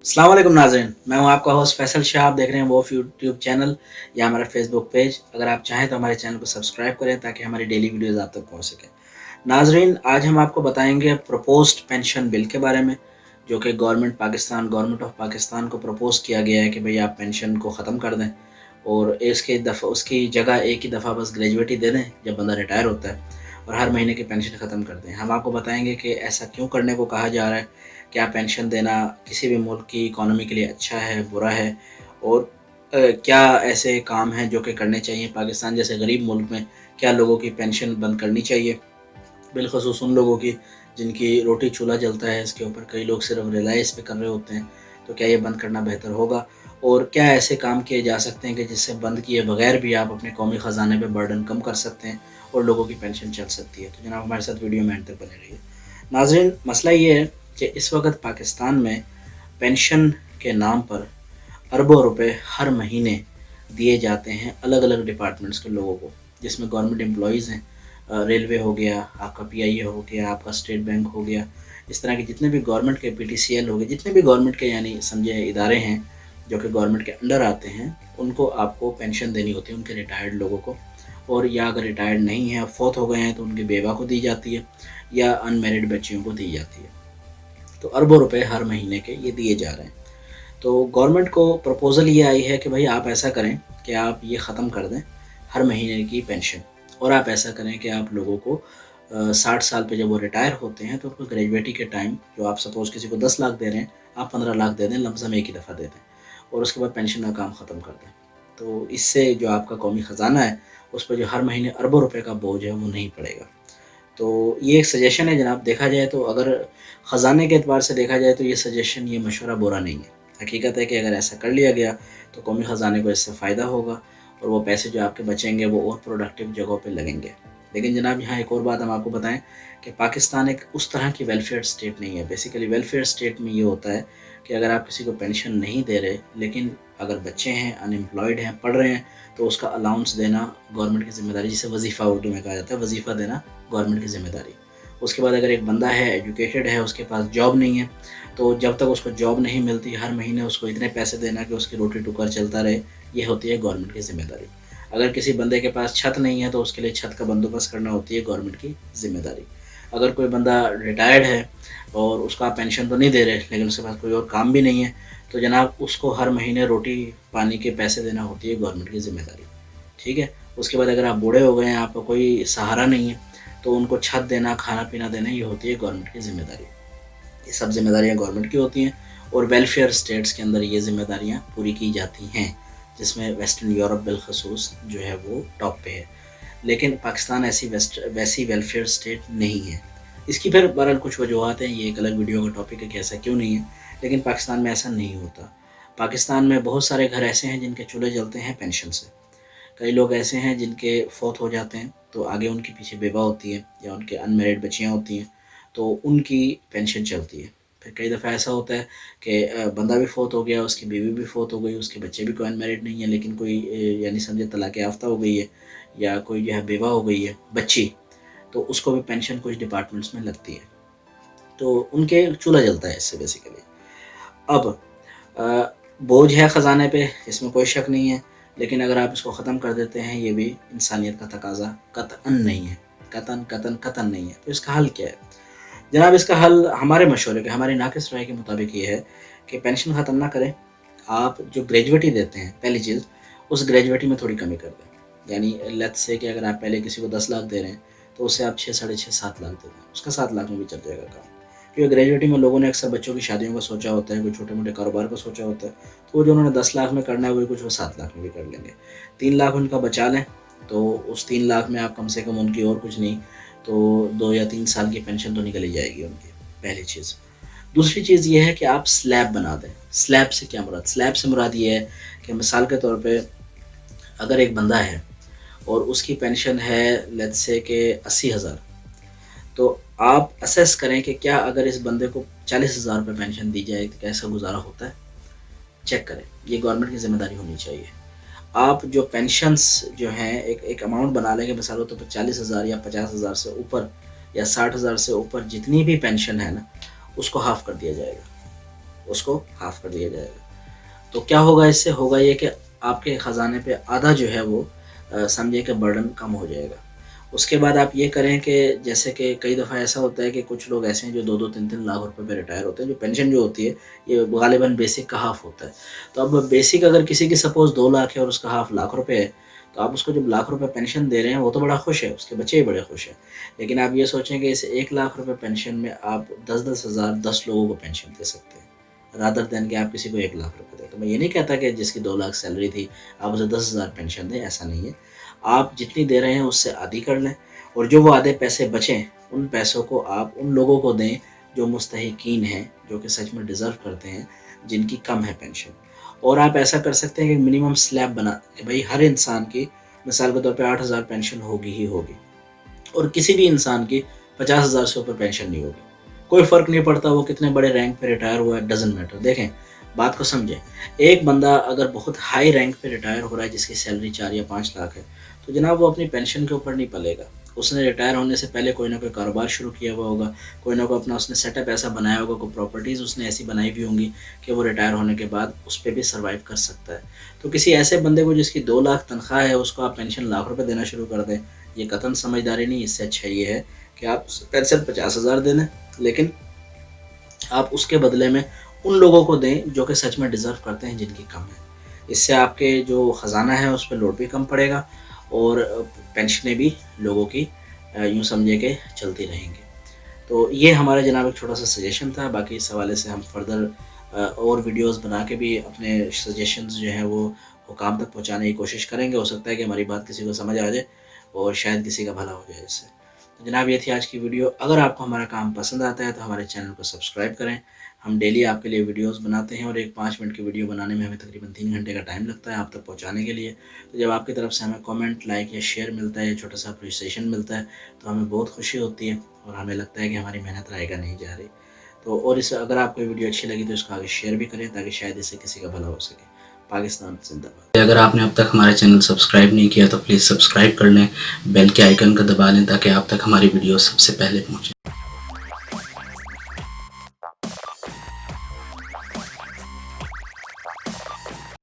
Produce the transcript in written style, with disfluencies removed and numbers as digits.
अस्सलाम वालेकुम नाज़रीन, मैं हूं आपका होस्ट फैसल शाह। आप देख रहे हैं वोफ यूट्यूब चैनल या हमारा फेसबुक पेज। अगर आप चाहें तो हमारे चैनल को सब्सक्राइब करें ताकि हमारी डेली वीडियोस आप तक पहुंच सकें। नाज़रीन, आज हम आपको बताएंगे प्रपोज्ड पेंशन बिल के बारे में, जो कि गवर्नमेंट ऑफ पाकिस्तान को प्रपोज किया गया है कि भाई आप पेंशन को ख़त्म कर दें और उसकी जगह एक ही दफ़ा बस ग्रेजुएटी दे दें जब बंदा रिटायर होता है, और हर महीने की पेंशन ख़त्म कर दें। हम आपको बताएंगे कि ऐसा क्यों करने को कहा जा रहा है, क्या पेंशन देना किसी भी मुल्क की इकॉनमी के लिए अच्छा है, बुरा है, और क्या ऐसे काम हैं जो कि करने चाहिए। पाकिस्तान जैसे गरीब मुल्क में क्या लोगों की पेंशन बंद करनी चाहिए, बिलख़ुसूस उन लोगों की जिनकी रोटी चूल्हा जलता है, इसके ऊपर कई लोग सिर्फ रिलाई इस पे कर रहे होते हैं। तो क्या ये बंद करना बेहतर होगा, और क्या ऐसे काम किए जा सकते हैं कि जिससे बंद किए बगैर भी आप अपने कौमी ख़जाने पे बर्डन कम कर सकते हैं और लोगों की पेंशन चल सकती है। तो जनाब, हमारे साथ वीडियो में एंड तक बने रहिए। नाज़रीन, मसला ये है कि इस वक्त पाकिस्तान में पेंशन के नाम पर अरबों रुपए हर महीने दिए जाते हैं अलग अलग डिपार्टमेंट्स के लोगों को, जिसमें गवर्नमेंट एम्प्लॉयज़ हैं, रेलवे हो गया, आपका पीआईए हो गया, आपका स्टेट बैंक हो गया, इस तरह के जितने भी गवर्नमेंट के पीटीसीएल हो गए, जितने भी गवर्नमेंट के यानी समझे इदारे हैं जो कि गवर्नमेंट के अंडर आते हैं, उनको आपको पेंशन देनी होती है, उनके रिटायर्ड लोगों को। और या अगर रिटायर्ड नहीं है, फौत हो गए हैं, तो उनकी बेवा को दी जाती है या अनमेरिड बच्चियों को दी जाती है। तो अरबों रुपए हर महीने के ये दिए जा रहे हैं। तो गवर्नमेंट को प्रपोज़ल ये आई है कि भाई आप ऐसा करें कि आप ये ख़त्म कर दें हर महीने की पेंशन, और आप ऐसा करें कि आप लोगों को 60 साल पे जब वो रिटायर होते हैं तो उनको ग्रेजुएटी के टाइम, जो आप सपोज़ किसी को 10 लाख दे रहे हैं, आप 15 लाख दे दें, लमसम एक ही दफ़ा दे दें, और उसके बाद पेंशन का काम ख़त्म कर दें। तो इससे जो आपका कौमी ख़जाना है, उस पर जो हर महीने अरबों रुपए का बोझ है वो नहीं पड़ेगा। तो ये एक सजेशन है जनाब। देखा जाए तो अगर ख़जाने के एतबार से देखा जाए तो ये सजेशन, ये मशवरा बुरा नहीं है। हकीकत है कि अगर ऐसा कर लिया गया तो कौमी ख़जाने को इससे फ़ायदा होगा, और वो पैसे जो आपके बचेंगे वो और प्रोडक्टिव जगहों पे लगेंगे। लेकिन जनाब, यहाँ एक और बात हम आपको बताएं कि पाकिस्तान एक उस तरह की वेलफेयर स्टेट नहीं है। बेसिकली वेलफेयर स्टेट में ये होता है कि अगर आप किसी को पेंशन नहीं दे रहे, लेकिन अगर बच्चे हैं, अनएम्प्लॉयड हैं, पढ़ रहे हैं, तो उसका अलाउंस देना गवर्नमेंट की ज़िम्मेदारी, जिसे वजीफ़ा उर्दू में कहा जाता है, वजीफ़ा देना गवर्नमेंट की ज़िम्मेदारी। उसके बाद अगर एक बंदा है, एजुकेटेड है, उसके पास जॉब नहीं है, तो जब तक उसको जॉब नहीं मिलती, हर महीने उसको इतने पैसे देना कि उसकी रोटी टुकर चलता रहे, ये होती है गवर्नमेंट की ज़िम्मेदारी। अगर किसी बंदे के पास छत नहीं है तो उसके लिए छत का बंदोबस्त करना होती है गवर्नमेंट की ज़िम्मेदारी। अगर कोई बंदा रिटायर्ड है और उसको आप पेंशन तो नहीं दे रहे, लेकिन उसके पास कोई और काम भी नहीं है, तो जनाब उसको हर महीने रोटी पानी के पैसे देना होती है गवर्नमेंट की ज़िम्मेदारी। ठीक है? उसके बाद अगर आप बूढ़े हो गए हैं, आपका कोई सहारा नहीं है, तो उनको छत देना, खाना पीना देना, ये होती है गवर्नमेंट की ज़िम्मेदारी। ये सब ज़िम्मेदारियाँ गवर्नमेंट की होती हैं, और वेलफेयर स्टेट्स के अंदर ये ज़िम्मेदारियाँ पूरी की जाती हैं, जिसमें वेस्टर्न यूरोप बिलखसूस जो है वो टॉप पे है। लेकिन पाकिस्तान वैसी वेलफेयर स्टेट नहीं है। इसकी फिर बहरहाल कुछ वजूहत हैं, ये एक अलग वीडियो का टॉपिक है कि ऐसा क्यों नहीं है, लेकिन पाकिस्तान में ऐसा नहीं होता। पाकिस्तान में बहुत सारे घर ऐसे हैं जिनके चूल्हे जलते हैं पेंशन से। कई लोग ऐसे हैं जिनके फौत हो जाते हैं, तो आगे उनके पीछे बेवा होती है या उनके अनमेरिड बच्चियाँ होती हैं, तो उनकी पेंशन चलती है। फिर कई दफ़ा ऐसा होता है कि बंदा भी फौत हो गया, उसकी बीवी भी फौत हो गई, उसके बच्चे भी कोई अनमेरिड नहीं है, लेकिन कोई यानी समझे तलाक़ याफ़्ता हो गई है, या कोई जो है बेवा हो गई है बच्ची, तो उसको भी पेंशन कुछ डिपार्टमेंट्स में लगती है। तो उनके चूल्हा जलता है इससे बेसिकली। अब अ, बोझ है ख़जाने पे, इसमें कोई शक नहीं है, लेकिन अगर आप इसको ख़त्म कर देते हैं, ये भी इंसानियत का तकाज़ा कतअन नहीं है, कतन नहीं है। तो इसका हल क्या है? जनाब, इसका हल हमारे मशवरे के, हमारी नाक़िस राय के मुताबिक ये है कि पेंशन ख़त्म ना करें। आप जो ग्रेजुएटी देते हैं, पहली चीज़, उस ग्रेजुएटी में थोड़ी कमी कर दें। यानी लेट्स से कि अगर आप पहले किसी को 10 लाख दे रहे हैं, तो उससे आप 6, साढ़े 6, 7 लाख दे दें, उसका 7 लाख में भी चल जाएगा काम। क्योंकि ग्रेजुएटी में लोगों ने अक्सर बच्चों की शादियों का सोचा होता है, कोई छोटे-मोटे कारोबार का सोचा होता है, तो वो जो उन्होंने 10 लाख में करना है, वही कुछ वो 7 लाख में भी कर लेंगे। 3 लाख उनका बचा लें, तो उस 3 लाख में आप कम से कम उनकी और कुछ नहीं तो 2 या 3 साल की पेंशन तो निकल ही जाएगी उनकी, पहली चीज़। दूसरी चीज़ ये है कि आप स्लैब बना दें। स्लैब से क्या मुराद? स्लैब से मुराद ये है कि मिसाल के तौर पे अगर एक बंदा है और उसकी पेंशन है लेट्स से कि 80,000, तो आप असेस करें कि क्या अगर इस बंदे को 40,000 रुपये पेंशन दी जाए तो कैसा गुजारा होता है? चेक करें, ये गवर्नमेंट की ज़िम्मेदारी होनी चाहिए। आप जो पेंशन्स जो हैं, एक अमाउंट बना लें कि मिसाल हो तो 40,000 या 50,000 से ऊपर या 60,000 से ऊपर जितनी भी पेंशन है ना, उसको हाफ़ कर दिया जाएगा। اس کو हाफ कर दिया जाएगा। तो क्या होगा इससे, होगा ये कि आपके ख़जाने पे आधा जो है वो समझिए कि बर्डन कम हो जाएगा। उसके बाद आप ये करें कि जैसे कि कई दफ़ा ऐसा होता है कि कुछ लोग ऐसे हैं जो 2-2 3-3 लाख रुपए पे रिटायर होते हैं। जो पेंशन जो होती है ये गालिबन बेसिक का हाफ़ होता है। तो अब बेसिक अगर किसी की सपोज़ 2 लाख है और उसका हाफ़ लाख रुपए है, तो आप उसको जब लाख रुपए पेंशन दे रहे हैं वो तो बड़ा खुश है, उसके बच्चे भी बड़े खुश हैं। लेकिन आप ये सोचें कि इस 1 लाख रुपए पेंशन में आप 10-10 हज़ार 10 लोगों को पेंशन दे सकते हैं, रादर देन कि आप किसी को 1 लाख रुपए दें। तो मैं ये नहीं कहता कि जिसकी 2 लाख सैलरी थी आप उसे 10,000 पेंशन दें, ऐसा नहीं है। आप जितनी दे रहे हैं उससे आधी कर लें, और जो वो आधे पैसे बचें उन पैसों को आप उन लोगों को दें जो मुस्तहिकीन हैं, जो कि सच में डिज़र्व करते हैं, जिनकी कम है पेंशन। और आप ऐसा कर सकते हैं कि मिनिमम स्लैब बना कि भाई हर इंसान की मिसाल के तौर पे 8,000 पेंशन होगी ही होगी, और किसी भी इंसान की 50,000 से ऊपर पेंशन नहीं होगी। कोई फ़र्क नहीं पड़ता वो कितने बड़े रैंक पे रिटायर हुआ है, डज़न्ट मैटर। देखें, बात को समझें, एक बंदा अगर बहुत हाई रैंक पे रिटायर हो रहा है जिसकी सैलरी 4 या 5 लाख है, तो जनाब वो अपनी पेंशन के ऊपर नहीं पलेगा। उसने रिटायर होने से पहले कोई ना कोई कारोबार शुरू किया हुआ होगा, कोई ना कोई अपना उसने सेटअप ऐसा बनाया होगा, कोई प्रॉपर्टीज़ उसने ऐसी बनाई हुई होंगी कि वो रिटायर होने के बाद उस पे भी सर्वाइव कर सकता है। तो किसी ऐसे बंदे को जिसकी 2 लाख तनख्वाह है उसको आप पेंशन लाख रुपए देना शुरू कर दें, ये कतई समझदारी नहीं। इससे अच्छा ये है कि आप पेंशन 50,000 दे दें, लेकिन आप उसके बदले में उन लोगों को दें जो कि सच में डिज़र्व करते हैं, जिनकी कम है। इससे आपके जो ख़जाना है उस पे लोड भी कम पड़ेगा और पेंशनें भी लोगों की यूँ समझिए कि चलती रहेंगी। तो ये हमारा जनाब एक छोटा-सा सजेशन था। बाकी इस हवाले से हम फ़र्दर और वीडियोज़ बना के भी अपने सजेशंस जो हैं वो हुकाम तक पहुँचाने की कोशिश करेंगे। हो सकता है कि हमारी बात किसी को समझ आ जाए और शायद किसी का भला हो जाए इससे। तो जनाब ये थी आज की वीडियो। अगर आपको हमारा काम पसंद आता है तो हमारे चैनल को सब्सक्राइब करें। हम डेली आपके लिए वीडियोज़ बनाते हैं और एक 5 मिनट की वीडियो बनाने में हमें तकरीबन 3 घंटे का टाइम लगता है आप तक पहुँचाने के लिए। तो जब आपकी तरफ से हमें कमेंट, लाइक या शेयर मिलता है, या छोटा-सा अप्रिसिएशन मिलता है, तो हमें बहुत खुशी होती है और हमें लगता है कि हमारी मेहनत रायगा नहीं जा रही। तो और इस अगर आपको ये वीडियो अच्छी लगी तो इसको आगे शेयर भी करें ताकि शायद इससे किसी का भला हो सके। पाकिस्तान ज़िंदाबाद। अगर आपने अब तक हमारे चैनल सब्सक्राइब नहीं किया तो प्लीज़ सब्सक्राइब कर लें, बेल के आइकन को दबा लें ताकि आप तक हमारी वीडियो सबसे पहले पहुँचे।